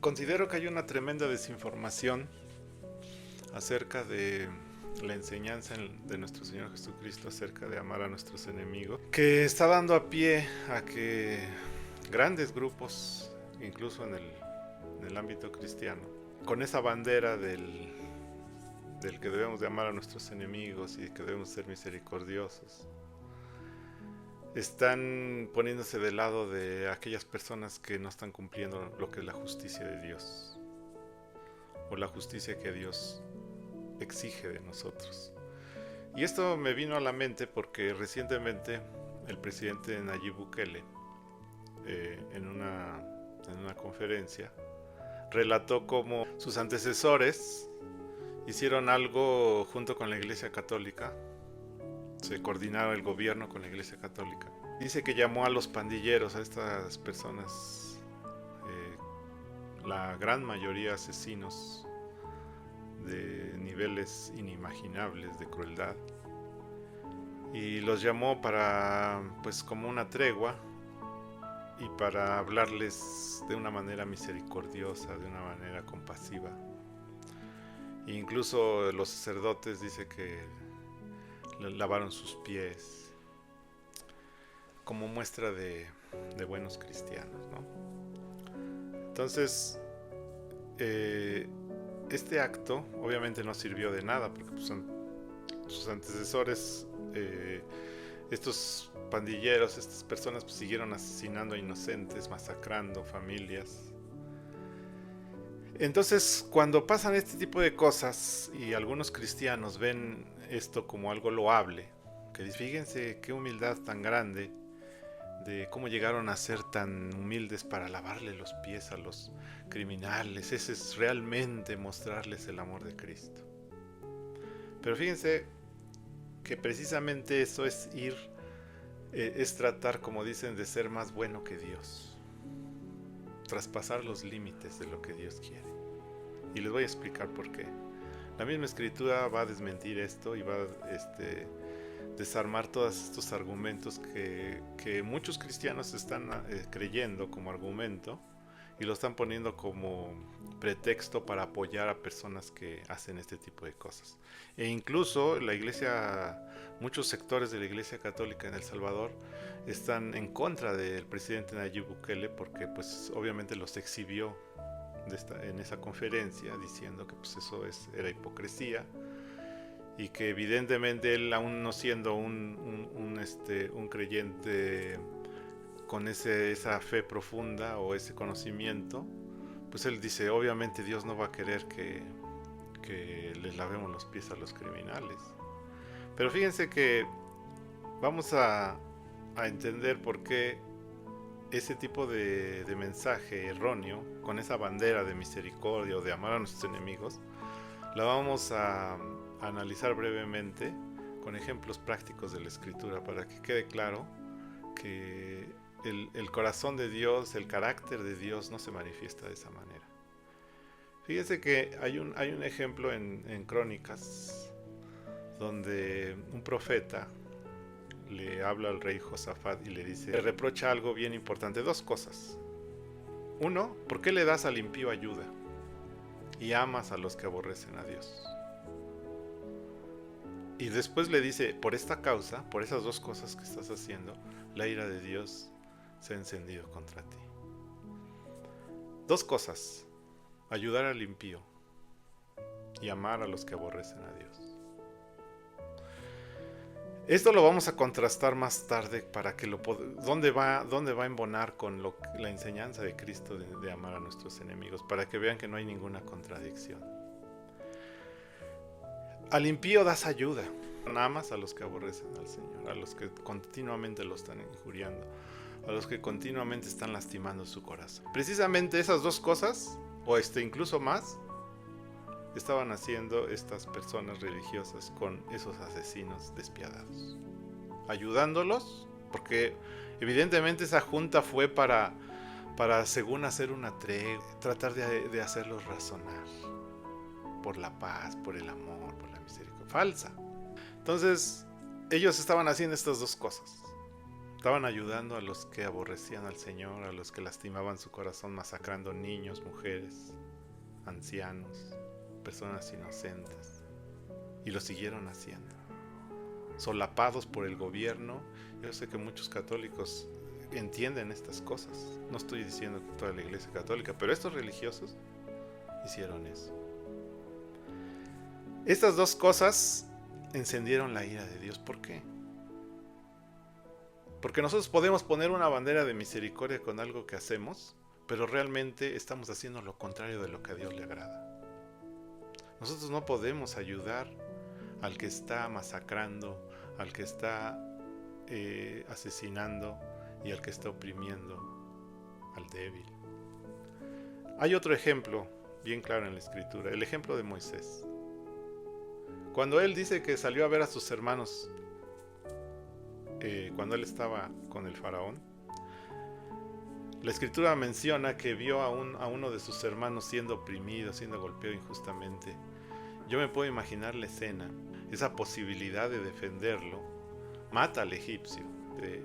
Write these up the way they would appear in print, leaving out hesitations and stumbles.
Considero que hay una tremenda desinformación acerca de la enseñanza de nuestro Señor Jesucristo acerca de amar a nuestros enemigos, que está dando a pie a que grandes grupos, incluso en el ámbito cristiano, con esa bandera del que debemos de amar a nuestros enemigos y que debemos ser misericordiosos, están poniéndose del lado de aquellas personas que no están cumpliendo lo que es la justicia de Dios o la justicia que Dios exige de nosotros. Y esto me vino a la mente porque recientemente el presidente Nayib Bukele en una conferencia relató cómo sus antecesores hicieron algo junto con la Iglesia Católica. Se coordinaron el gobierno con la Iglesia Católica. Dice que llamó a los pandilleros, a estas personas, la gran mayoría asesinos de niveles inimaginables de crueldad, y los llamó para, pues, como una tregua y para hablarles de una manera misericordiosa, de una manera compasiva. E incluso los sacerdotes dice que lavaron sus pies como muestra de buenos cristianos, ¿no? Entonces, este acto obviamente no sirvió de nada porque pues, sus antecesores, estos pandilleros, estas personas pues, siguieron asesinando a inocentes, masacrando familias. Entonces, cuando pasan este tipo de cosas y algunos cristianos ven esto como algo loable, que fíjense qué humildad tan grande, de cómo llegaron a ser tan humildes para lavarle los pies a los criminales, ese es realmente mostrarles el amor de Cristo. Pero fíjense que precisamente eso es es tratar, como dicen, de ser más bueno que Dios, traspasar los límites de lo que Dios quiere. Y les voy a explicar por qué. La misma escritura va a desmentir esto y va a desarmar todos estos argumentos que muchos cristianos están creyendo como argumento y lo están poniendo como pretexto para apoyar a personas que hacen este tipo de cosas. E incluso la iglesia, muchos sectores de la Iglesia Católica en El Salvador están en contra del presidente Nayib Bukele porque pues obviamente los exhibió en esa conferencia diciendo que pues eso era hipocresía y que evidentemente él, aún no siendo un creyente con esa fe profunda o ese conocimiento, pues él dice, obviamente Dios no va a querer que les lavemos los pies a los criminales. Pero fíjense que vamos a entender por qué ese tipo de mensaje erróneo, con esa bandera de misericordia o de amar a nuestros enemigos, la vamos a analizar brevemente con ejemplos prácticos de la Escritura para que quede claro que el corazón de Dios, el carácter de Dios no se manifiesta de esa manera. Fíjense que hay un ejemplo en Crónicas donde un profeta le habla al rey Josafat y le dice, le reprocha algo bien importante, dos cosas. Uno, ¿por qué le das al impío ayuda y amas a los que aborrecen a Dios? Y después le dice, por esta causa, por esas dos cosas que estás haciendo, la ira de Dios se ha encendido contra ti. Dos cosas, ayudar al impío y amar a los que aborrecen a Dios. Esto lo vamos a contrastar más tarde para que dónde va a embonar con la enseñanza de Cristo de amar a nuestros enemigos, para que vean que no hay ninguna contradicción. Al impío das ayuda, amas a los que aborrecen al Señor, a los que continuamente lo están injuriando, a los que continuamente están lastimando su corazón. Precisamente esas dos cosas, o incluso más, estaban haciendo estas personas religiosas con esos asesinos despiadados, ayudándolos, porque evidentemente esa junta fue para según hacer una tregua, tratar de hacerlos razonar por la paz, por el amor, por la misericordia. Falsa. Entonces ellos estaban haciendo estas dos cosas, Estaban ayudando a los que aborrecían al Señor, a los que lastimaban su corazón, masacrando niños, mujeres, ancianos, personas inocentes. Y lo siguieron haciendo, solapados por el gobierno. Yo sé que muchos católicos entienden estas cosas. No estoy diciendo que toda la iglesia católica, pero estos religiosos hicieron eso. Estas dos cosas encendieron la ira de Dios. ¿Por qué? Porque nosotros podemos poner una bandera de misericordia con algo que hacemos, pero realmente estamos haciendo lo contrario de lo que a Dios le agrada. Nosotros no podemos ayudar al que está masacrando, al que está asesinando y al que está oprimiendo al débil. Hay otro ejemplo bien claro en la Escritura, el ejemplo de Moisés. Cuando él dice que salió a ver a sus hermanos, cuando él estaba con el faraón, la Escritura menciona que vio a uno de sus hermanos siendo oprimido, siendo golpeado injustamente. Yo me puedo imaginar la escena, esa posibilidad de defenderlo. Mata al egipcio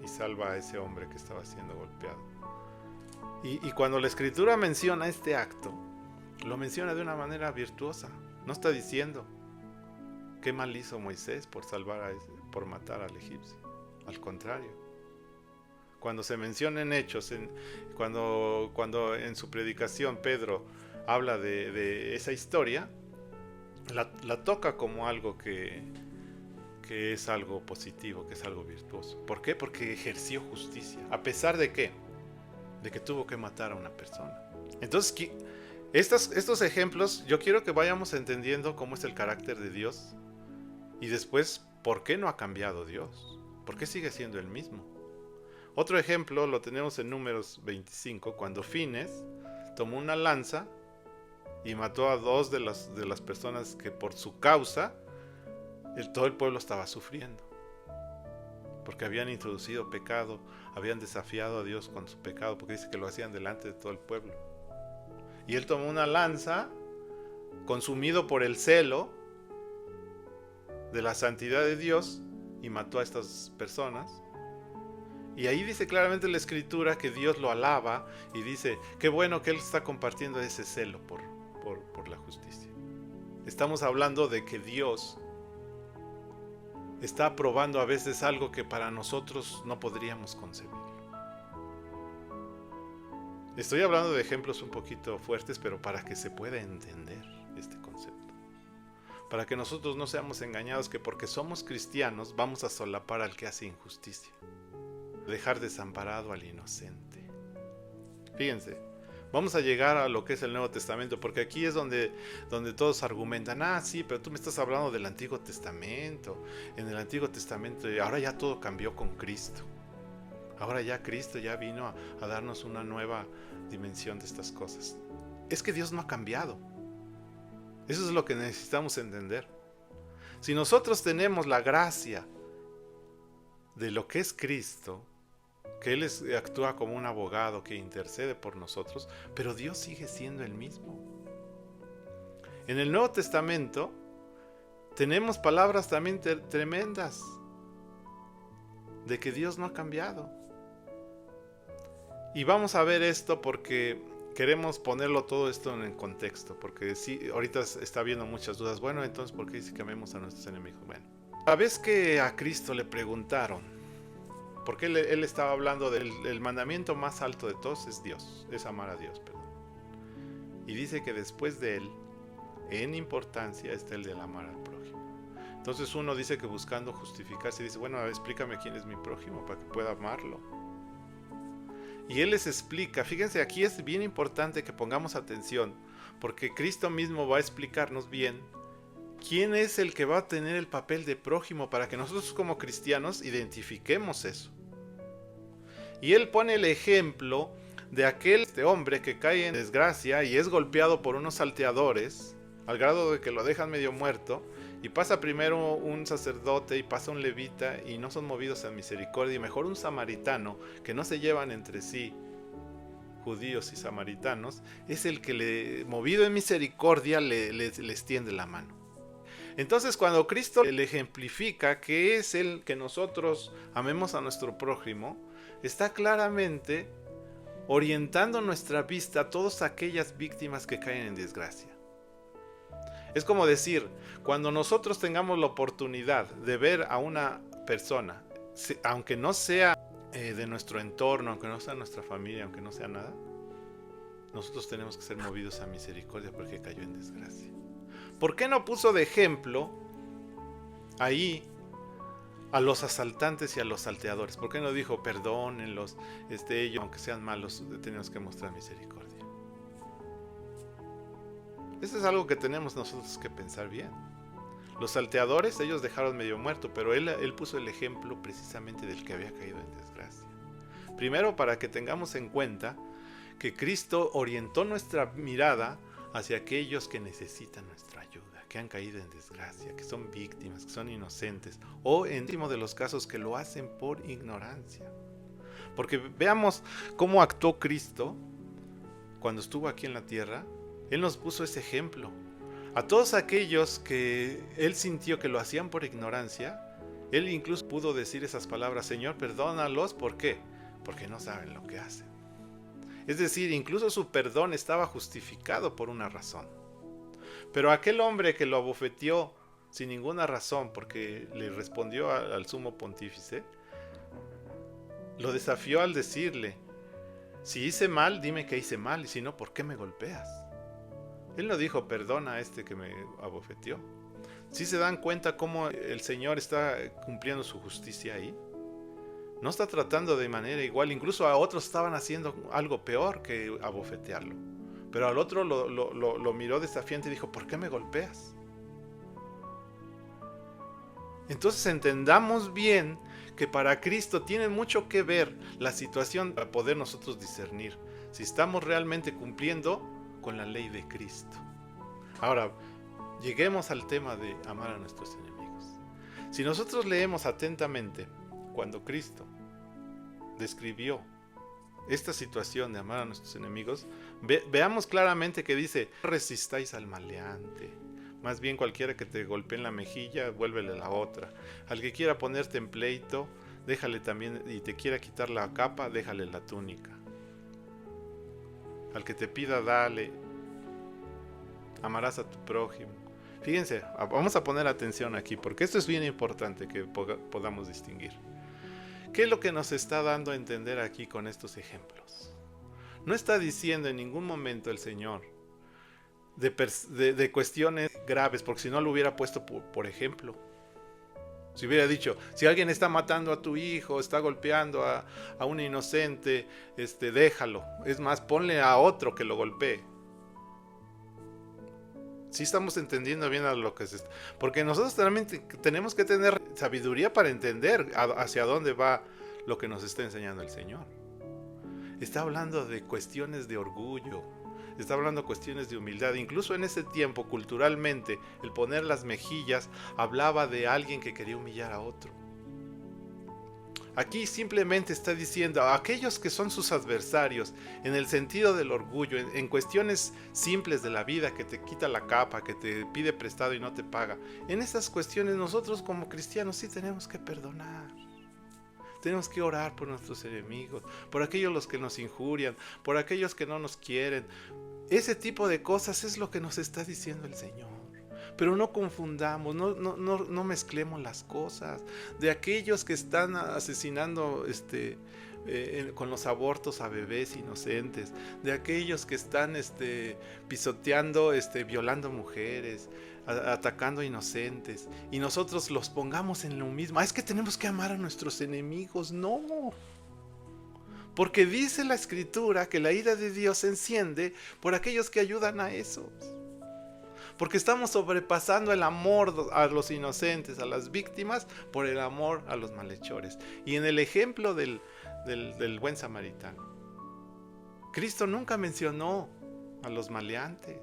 y salva a ese hombre que estaba siendo golpeado. Y cuando la Escritura menciona este acto, lo menciona de una manera virtuosa. No está diciendo qué mal hizo Moisés por por matar al egipcio. Al contrario, cuando se menciona en Hechos, cuando en su predicación Pedro habla de esa historia, la toca como algo que es algo positivo, que es algo virtuoso. ¿Por qué? Porque ejerció justicia. ¿A pesar de qué? De que tuvo que matar a una persona. Entonces, estos ejemplos, yo quiero que vayamos entendiendo cómo es el carácter de Dios. Y después, ¿por qué no ha cambiado Dios? ¿Por qué sigue siendo el mismo? Otro ejemplo lo tenemos en Números 25, cuando Fines tomó una lanza y mató a dos de las personas que por su causa todo el pueblo estaba sufriendo. Porque habían introducido pecado, habían desafiado a Dios con su pecado, porque dice que lo hacían delante de todo el pueblo. Y él tomó una lanza, consumido por el celo de la santidad de Dios, y mató a estas personas. Y ahí dice claramente en la Escritura que Dios lo alaba y dice, qué bueno que él está compartiendo ese celo por la justicia. Estamos hablando de que Dios está aprobando a veces algo que para nosotros no podríamos concebir. Estoy hablando de ejemplos un poquito fuertes, pero para que se pueda entender este concepto. Para que nosotros no seamos engañados que porque somos cristianos vamos a solapar al que hace injusticia. Dejar desamparado al inocente. Fíjense, vamos a llegar a lo que es el Nuevo Testamento, porque aquí es donde todos argumentan, sí, pero tú me estás hablando del Antiguo Testamento. En el Antiguo Testamento ahora ya todo cambió con Cristo. Ahora ya Cristo ya vino a darnos una nueva dimensión de estas cosas. Es que Dios no ha cambiado. Eso es lo que necesitamos entender. Si nosotros tenemos la gracia de lo que es Cristo, que Él actúa como un abogado que intercede por nosotros, pero Dios sigue siendo el mismo. En el Nuevo Testamento tenemos palabras también tremendas de que Dios no ha cambiado. Y vamos a ver esto porque queremos ponerlo todo esto en el contexto, porque sí, ahorita está habiendo muchas dudas. Bueno, entonces, ¿por qué dice que amemos a nuestros enemigos? Bueno, la vez que a Cristo le preguntaron, porque él estaba hablando del mandamiento más alto de todos es Dios, es amar a Dios, perdón. Y dice que después de él, en importancia, está el del amar al prójimo. Entonces uno dice que buscando justificarse, dice, bueno, explícame quién es mi prójimo para que pueda amarlo. Y él les explica, fíjense, aquí es bien importante que pongamos atención, porque Cristo mismo va a explicarnos bien quién es el que va a tener el papel de prójimo para que nosotros como cristianos identifiquemos eso. Y él pone el ejemplo de aquel hombre que cae en desgracia y es golpeado por unos salteadores, al grado de que lo dejan medio muerto, y pasa primero un sacerdote y pasa un levita y no son movidos a misericordia, y mejor un samaritano, que no se llevan entre sí, judíos y samaritanos, es el que movido en misericordia les tiende la mano. Entonces, cuando Cristo le ejemplifica que es el que nosotros amemos a nuestro prójimo, está claramente orientando nuestra vista a todas aquellas víctimas que caen en desgracia. Es como decir, cuando nosotros tengamos la oportunidad de ver a una persona, aunque no sea de nuestro entorno, aunque no sea nuestra familia, aunque no sea nada, nosotros tenemos que ser movidos a misericordia porque cayó en desgracia. ¿Por qué no puso de ejemplo ahí a los asaltantes y a los salteadores? ¿Por qué no dijo perdónenlos, ellos aunque sean malos tenemos que mostrar misericordia? Eso es algo que tenemos nosotros que pensar bien. Los salteadores, ellos dejaron medio muerto, pero él puso el ejemplo precisamente del que había caído en desgracia. Primero, para que tengamos en cuenta que Cristo orientó nuestra mirada hacia aquellos que necesitan nuestra ayuda, que han caído en desgracia, que son víctimas, que son inocentes, o en último de los casos que lo hacen por ignorancia. Porque veamos cómo actuó Cristo cuando estuvo aquí en la tierra. Él nos puso ese ejemplo. A todos aquellos que él sintió que lo hacían por ignorancia, él incluso pudo decir esas palabras: Señor, perdónalos. ¿Por qué? Porque no saben lo que hacen. Es decir, incluso su perdón estaba justificado por una razón. Pero aquel hombre que lo abofeteó sin ninguna razón, porque le respondió al sumo pontífice, lo desafió al decirle: si hice mal, dime que hice mal, y si no, ¿por qué me golpeas? Él no dijo perdona a este que me abofeteó. ¿Sí se dan cuenta cómo el Señor está cumpliendo su justicia ahí? No está tratando de manera igual. Incluso a otros estaban haciendo algo peor que abofetearlo. Pero al otro lo miró desafiante y dijo: ¿por qué me golpeas? Entonces entendamos bien que para Cristo tiene mucho que ver la situación para poder nosotros discernir si estamos realmente cumpliendo con la ley de Cristo. Ahora, lleguemos al tema de amar a nuestros enemigos. Si nosotros leemos atentamente cuando Cristo describió esta situación de amar a nuestros enemigos, veamos claramente que dice: no resistáis al maleante. Más bien, cualquiera que te golpee en la mejilla, vuélvele la otra. Al que quiera ponerte en pleito, déjale también, y te quiera quitar la capa, déjale la túnica. Al que te pida, dale. Amarás a tu prójimo. Fíjense, vamos a poner atención aquí, porque esto es bien importante que podamos distinguir. ¿Qué es lo que nos está dando a entender aquí con estos ejemplos? No está diciendo en ningún momento el Señor de cuestiones graves, porque si no lo hubiera puesto por ejemplo. Si hubiera dicho: si alguien está matando a tu hijo, está golpeando a un inocente, déjalo. Es más, ponle a otro que lo golpee. Sí estamos entendiendo bien a lo que es esto. Porque nosotros realmente tenemos que tener sabiduría para entender hacia dónde va lo que nos está enseñando el Señor. Está hablando de cuestiones de orgullo. Está hablando de cuestiones de humildad. Incluso en ese tiempo, culturalmente, el poner las mejillas hablaba de alguien que quería humillar a otro. Aquí simplemente está diciendo a aquellos que son sus adversarios, en el sentido del orgullo, en cuestiones simples de la vida, que te quita la capa, que te pide prestado y no te paga. En esas cuestiones nosotros como cristianos sí tenemos que perdonar. Tenemos que orar por nuestros enemigos, por aquellos los que nos injurian, por aquellos que no nos quieren. Ese tipo de cosas es lo que nos está diciendo el Señor. Pero no confundamos, no mezclemos las cosas. De aquellos que están asesinando con los abortos a bebés inocentes, de aquellos que están pisoteando, violando mujeres, atacando a inocentes, y nosotros los pongamos en lo mismo. Es que tenemos que amar a nuestros enemigos. No. Porque dice la Escritura que la ira de Dios se enciende por aquellos que ayudan a esos. Porque estamos sobrepasando el amor a los inocentes, a las víctimas, por el amor a los malhechores. Y en el ejemplo del buen samaritano, Cristo nunca mencionó a los maleantes.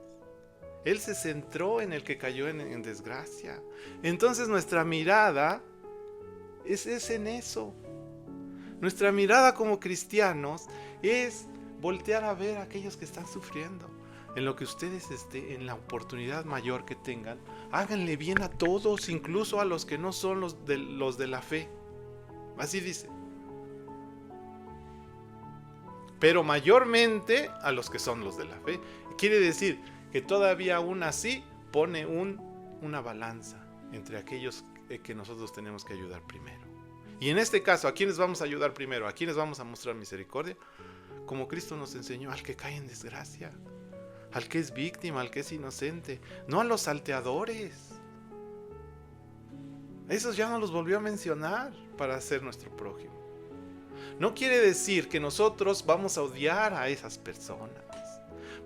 Él se centró en el que cayó en desgracia. Entonces nuestra mirada es en eso. Nuestra mirada como cristianos es voltear a ver a aquellos que están sufriendo. en lo que ustedes estén, en la oportunidad mayor que tengan, háganle bien a todos, incluso a los que no son los de la fe. Así dice. Pero mayormente a los que son los de la fe. Quiere decir que todavía aún así pone una balanza entre aquellos que nosotros tenemos que ayudar primero. Y en este caso, ¿a quiénes vamos a ayudar primero? ¿A quiénes vamos a mostrar misericordia? Como Cristo nos enseñó, al que cae en desgracia, al que es víctima, al que es inocente, no a los salteadores. Esos ya no los volvió a mencionar para ser nuestro prójimo. No quiere decir que nosotros vamos a odiar a esas personas,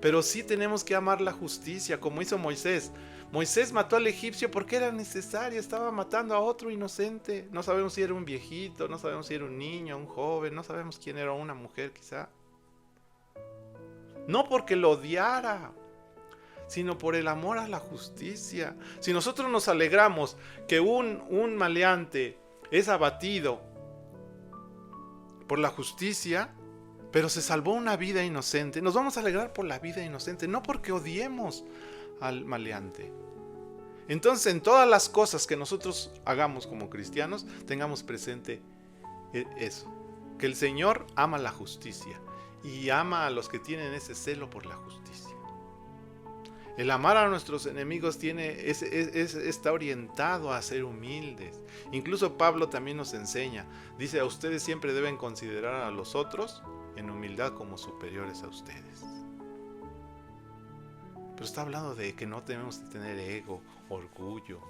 pero sí tenemos que amar la justicia, como hizo Moisés. Moisés mató al egipcio porque era necesario, estaba matando a otro inocente. No sabemos si era un viejito, no sabemos si era un niño, un joven, no sabemos quién era, una mujer quizá. No porque lo odiara, sino por el amor a la justicia. Si nosotros nos alegramos que un maleante es abatido por la justicia, pero se salvó una vida inocente, nos vamos a alegrar por la vida inocente, no porque odiemos al maleante. Entonces, en todas las cosas que nosotros hagamos como cristianos, tengamos presente eso, que el Señor ama la justicia y ama a los que tienen ese celo por la justicia. El amar a nuestros enemigos está orientado a ser humildes. Incluso Pablo también nos enseña, dice, a ustedes siempre deben considerar a los otros en humildad como superiores a ustedes. Pero está hablando de que no tenemos que tener ego, orgullo.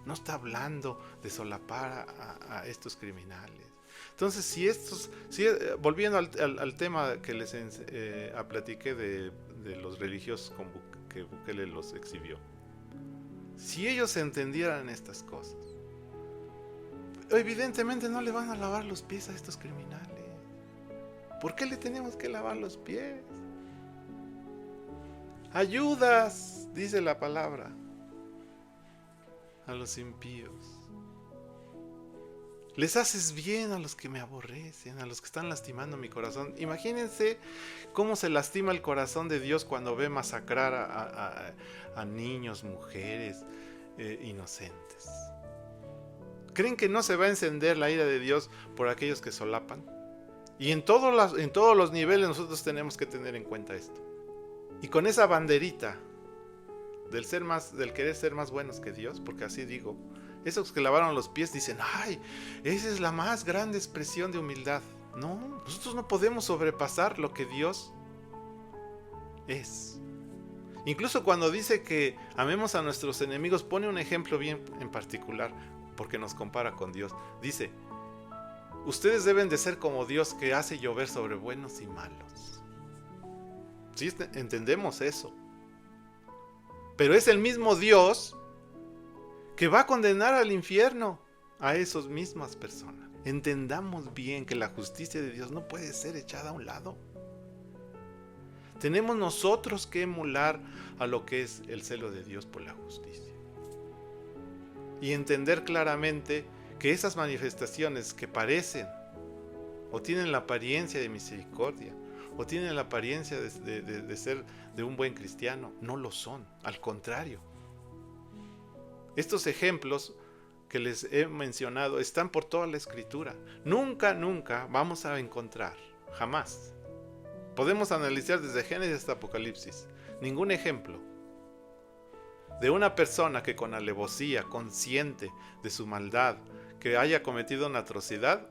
No está hablando de solapar a estos criminales. Entonces, volviendo al tema que les platiqué de los religiosos que Bukele los exhibió, si ellos entendieran estas cosas, evidentemente no le van a lavar los pies a estos criminales. ¿Por qué le tenemos que lavar los pies? Ayudas, dice la palabra, a los impíos. Les haces bien a los que me aborrecen, a los que están lastimando mi corazón. Imagínense cómo se lastima el corazón de Dios cuando ve masacrar a niños, mujeres inocentes. ¿Creen que no se va a encender la ira de Dios por aquellos que solapan? Y en todos los niveles nosotros tenemos que tener en cuenta esto. Y con esa banderita del querer ser más buenos que Dios, porque así digo, esos que lavaron los pies dicen, ay, esa es la más grande expresión de humildad. No, nosotros no podemos sobrepasar lo que Dios es. Incluso cuando dice que amemos a nuestros enemigos, pone un ejemplo bien en particular, porque nos compara con Dios. Dice, ustedes deben de ser como Dios, que hace llover sobre buenos y malos. ¿Sí entendemos eso? Pero es el mismo Dios que va a condenar al infierno a esas mismas personas. Entendamos bien que la justicia de Dios no puede ser echada a un lado. Tenemos nosotros que emular a lo que es el celo de Dios por la justicia. Y entender claramente que esas manifestaciones que parecen o tienen la apariencia de misericordia o tienen la apariencia de ser de un buen cristiano, no lo son, al contrario. Estos ejemplos que les he mencionado están por toda la Escritura. Nunca vamos a encontrar, jamás. Podemos analizar desde Génesis hasta Apocalipsis, ningún ejemplo de una persona que con alevosía, consciente de su maldad, que haya cometido una atrocidad,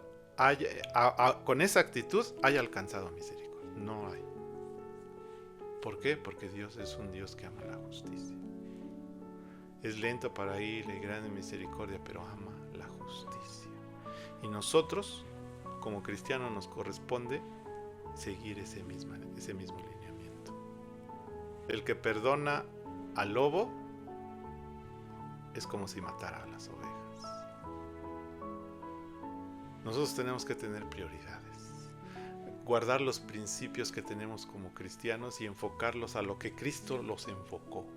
con esa actitud haya alcanzado misericordia. No hay. ¿Por qué? Porque Dios es un Dios que ama la justicia. Es lento para ir y grande misericordia, pero ama la justicia. Y nosotros, como cristianos, nos corresponde seguir ese mismo lineamiento. El que perdona al lobo es como si matara a las ovejas. Nosotros tenemos que tener prioridades, guardar los principios que tenemos como cristianos y enfocarlos a lo que Cristo los enfocó.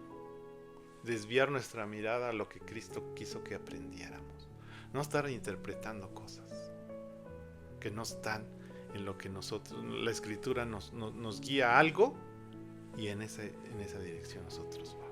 Desviar nuestra mirada a lo que Cristo quiso que aprendiéramos. No estar interpretando cosas que no están en lo que nosotros, la Escritura nos guía a algo Y en esa dirección nosotros vamos.